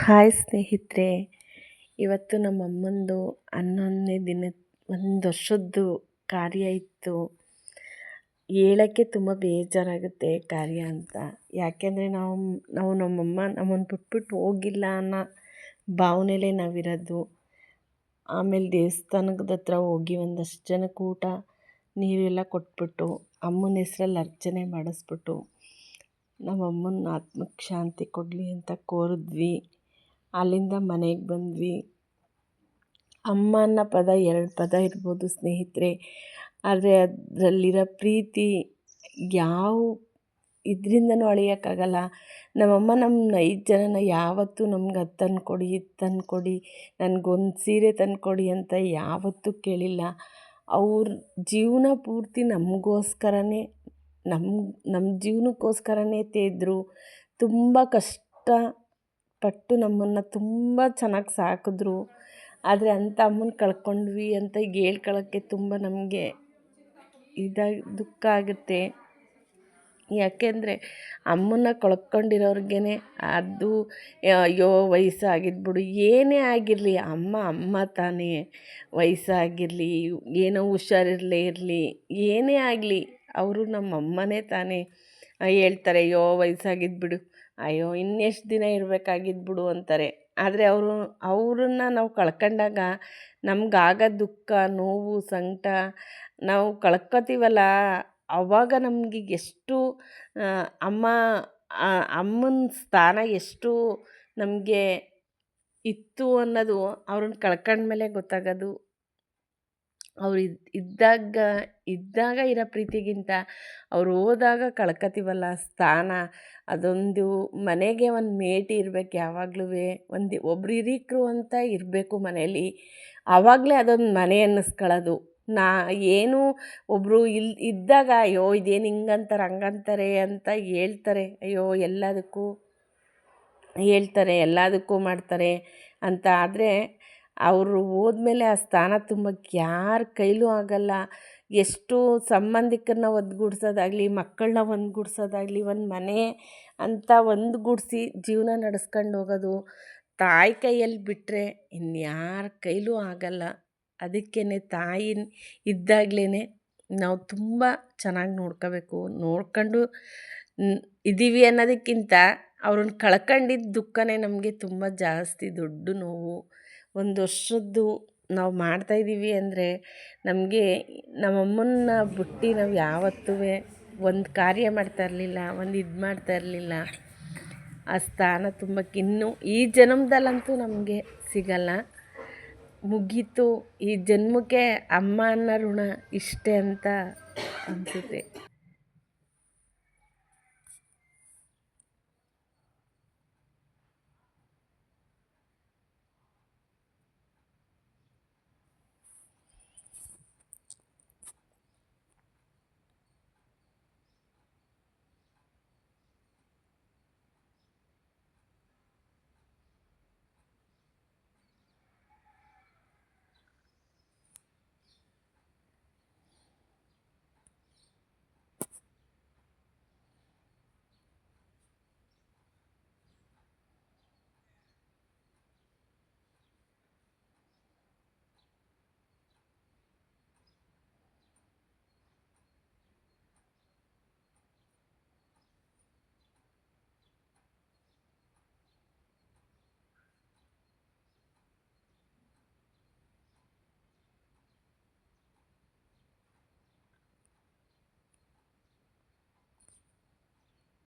Hi ಸ್ನೇಹಿತರೆ, ಇವತ್ತು ನಮ್ಮ ಅಮ್ಮಂದು 11ನೇ ದಿನದ ಒಂದು ವರ್ಷದ್ದು ಕಾರ್ಯ ಇತ್ತು. ಹೇಳೋಕ್ಕೆ ತುಂಬ ಬೇಜಾರಾಗುತ್ತೆ ಕಾರ್ಯ ಅಂತ. ಯಾಕೆಂದರೆ ನಾವು ನಮ್ಮಮ್ಮ ನಮ್ಮನ್ನು ಬಿಟ್ಬಿಟ್ಟು ಹೋಗಿಲ್ಲ ಅನ್ನೋ ಭಾವನೆಲೇ ನಾವಿರೋದು. ಆಮೇಲೆ ದೇವಸ್ಥಾನದ ಹತ್ರ ಹೋಗಿ ಒಂದಷ್ಟು ಜನಕ್ಕೆ ಊಟ ನೀರೆಲ್ಲ ಕೊಟ್ಬಿಟ್ಟು ಅಮ್ಮನ ಹೆಸ್ರಲ್ಲಿ ಅರ್ಚನೆ ಮಾಡಿಸ್ಬಿಟ್ಟು ನಮ್ಮಮ್ಮನ ಆತ್ಮಕ್ಕೆ ಶಾಂತಿ ಕೊಡಲಿ ಅಂತ ಕೋರಿದ್ವಿ. ಅಲ್ಲಿಂದ ಮನೆಗೆ ಬಂದ್ವಿ. ಅಮ್ಮ ಅನ್ನೋ ಪದ 2 ಪದ ಇರ್ಬೋದು ಸ್ನೇಹಿತರೆ, ಆದರೆ ಅದರಲ್ಲಿರೋ ಪ್ರೀತಿ ಯಾವ ಇದರಿಂದನೂ ಅಳಿಯೋಕ್ಕಾಗಲ್ಲ. ನಮ್ಮಮ್ಮ ನಮ್ಮ 5 ಜನನ ಯಾವತ್ತೂ ನಮ್ಗೆ ಅದು ತಂದುಕೊಡಿ, ಇದು ತಂದುಕೊಡಿ, ನನಗೊಂದು ಸೀರೆ ತಂದುಕೊಡಿ ಅಂತ ಯಾವತ್ತೂ ಕೇಳಿಲ್ಲ. ಅವ್ರ ಜೀವನ ಪೂರ್ತಿ ನಮಗೋಸ್ಕರನೇ ನಮ್ಮ ಜೀವನಕ್ಕೋಸ್ಕರನೇ ತೆಗೆದ್ರು. ತುಂಬ ಕಷ್ಟಪಟ್ಟು ನಮ್ಮನ್ನು ತುಂಬ ಚೆನ್ನಾಗಿ ಸಾಕಿದ್ರು. ಆದರೆ ಅಂಥ ಅಮ್ಮನ ಕಳ್ಕೊಂಡ್ವಿ ಅಂತ ಹೇಳ್ಕೊಳ್ಳೋಕ್ಕೆ ತುಂಬ ನಮಗೆ ದುಃಖ ಆಗುತ್ತೆ. ಯಾಕೆಂದರೆ ಅಮ್ಮನ್ನ ಕಳ್ಕೊಂಡಿರೋರ್ಗೆ ಅದು ಅಯ್ಯೋ ವಯಸ್ಸಾಗಿದ್ದು ಬಿಡು, ಏನೇ ಆಗಿರಲಿ ಅಮ್ಮ ತಾನೇ. ವಯಸ್ಸಾಗಿರಲಿ, ಏನೋ ಹುಷಾರಿರಲೇ ಇರಲಿ, ಏನೇ ಆಗಲಿ ಅವರು ನಮ್ಮ ಅಮ್ಮನೇ ತಾನೇ. ಹೇಳ್ತಾರೆ ಅಯ್ಯೋ ವಯಸ್ಸಾಗಿದ್ದು ಬಿಡು, ಅಯ್ಯೋ ಇನ್ನೆಷ್ಟು ದಿನ ಇರಬೇಕಾಗಿದ್ದು ಬಿಡು ಅಂತಾರೆ. ಆದರೆ ಅವ್ರನ್ನ ನಾವು ಕಳ್ಕೊಂಡಾಗ ನಮಗಾಗ ದುಃಖ, ನೋವು, ಸಂಕಟ ನಾವು ಕಳ್ಕೊತೀವಲ್ಲ, ಆವಾಗ ನಮಗೆ ಎಷ್ಟು ಅಮ್ಮನ ಸ್ಥಾನ ಎಷ್ಟು ನಮಗೆ ಇತ್ತು ಅನ್ನೋದು ಅವ್ರನ್ನ ಕಳ್ಕೊಂಡ್ಮೇಲೆ ಗೊತ್ತಾಗೋದು. ಅವ್ರು ಇದ್ದಾಗ ಇರೋ ಪ್ರೀತಿಗಿಂತ ಅವ್ರು ಹೋದಾಗ ಕಳ್ಕೊತೀವಲ್ಲ ಸ್ಥಾನ, ಅದೊಂದು ಮನೆಗೆ ಒಂದು ಮೇಟಿ ಇರಬೇಕು ಯಾವಾಗಲೂ. ಒಬ್ರು ಹಿರೀಕರು ಅಂತ ಇರಬೇಕು ಮನೇಲಿ, ಆವಾಗಲೇ ಅದೊಂದು ಮನೆ ಅನ್ನಿಸ್ಕೊಳ್ಳೋದು. ಏನು ಒಬ್ಬರು ಇದ್ದಾಗ ಅಯ್ಯೋ ಇದೇನು ಹಿಂಗಂತಾರೆ ಹಂಗಂತಾರೆ ಅಂತ ಹೇಳ್ತಾರೆ, ಅಯ್ಯೋ ಎಲ್ಲದಕ್ಕೂ ಮಾಡ್ತಾರೆ ಅಂತ. ಆದರೆ ಅವರು ಹೋದ್ಮೇಲೆ ಆ ಸ್ಥಾನ ತುಂಬಕ್ಕೆ ಯಾರ ಕೈಲೂ ಆಗಲ್ಲ. ಎಷ್ಟು ಸಂಬಂಧಿಕರನ್ನ ಒಂದುಗೂಡ್ಸೋದಾಗಲಿ, ಮಕ್ಕಳನ್ನ ಒಂದುಗೂಡ್ಸೋದಾಗಲಿ, ಒಂದು ಮನೆ ಅಂತ ಒಂದುಗೂಡಿಸಿ ಜೀವನ ನಡೆಸ್ಕೊಂಡು ಹೋಗೋದು ತಾಯಿ ಕೈಯಲ್ಲಿ ಬಿಟ್ಟರೆ ಇನ್ಯಾರ ಕೈಲೂ ಆಗಲ್ಲ. ಅದಕ್ಕೇ ತಾಯಿ ಇದ್ದಾಗಲೇ ನಾವು ತುಂಬ ಚೆನ್ನಾಗಿ ನೋಡ್ಕೋಬೇಕು. ನೋಡ್ಕೊಂಡು ಇದ್ದೀವಿ ಅನ್ನೋದಕ್ಕಿಂತ ಅವ್ರನ್ನ ಕಳ್ಕೊಂಡಿದ್ದ ದುಃಖನೇ ನಮಗೆ ತುಂಬ ಜಾಸ್ತಿ ದೊಡ್ಡ ನೋವು. ಒಂದು ವರ್ಷದ್ದು ನಾವು ಮಾಡ್ತಾಯಿದ್ದೀವಿ ಅಂದರೆ ನಮಗೆ ನಮ್ಮಮ್ಮನ್ನ ಬಿಟ್ಟು ನಾವು ಯಾವತ್ತೂ ಒಂದು ಕಾರ್ಯ ಮಾಡ್ತಾ ಇರಲಿಲ್ಲ, ಒಂದು ಇದು ಮಾಡ್ತಾ ಇರಲಿಲ್ಲ. ಆ ಸ್ಥಾನ ತುಂಬಕ್ಕೆ ಇನ್ನೂ ಈ ಜನ್ಮದಲ್ಲಂತೂ ನಮಗೆ ಸಿಗಲ್ಲ. ಮುಗೀತು ಈ ಜನ್ಮಕ್ಕೆ ಅಮ್ಮ ಅನ್ನೋ ಋಣ ಇಷ್ಟೇ ಅಂತ ಅನಿಸುತ್ತೆ.